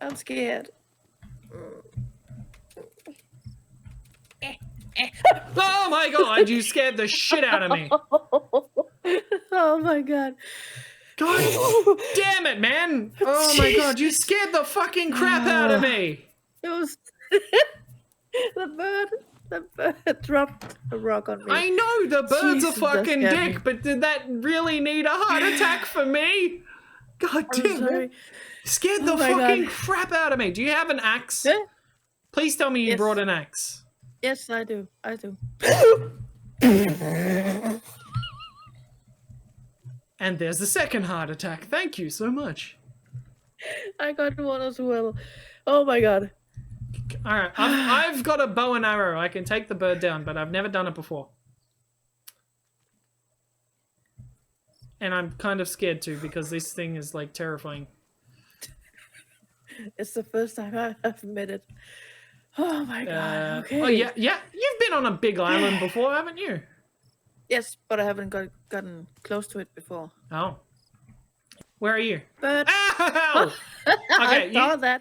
I'm scared. Oh my god, you scared the shit out of me. Oh my god. God damn it, man. Oh my god, you scared the fucking crap out of me. It was the bird dropped a rock on me. I know the bird's Jesus, a fucking that scared dick, me. but did that really need a heart attack for me? God I'm damn sorry. it. Scared Oh the my fucking God. crap out of me. Do you have an axe? Huh? Please tell me you Yes. brought an axe. Yes, I do. I do. And there's the second heart attack. Thank you so much. I got one as well. Oh my god. Alright, I've got a bow and arrow. I can take the bird down, but I've never done it before. And I'm kind of scared too, because this thing is like terrifying. It's the first time I've met it. Oh my god. Okay. Oh yeah, you've been on a big island before, haven't you? Yes, but I haven't gotten close to it before. Oh. Where are you? But Ow! Okay, I saw that.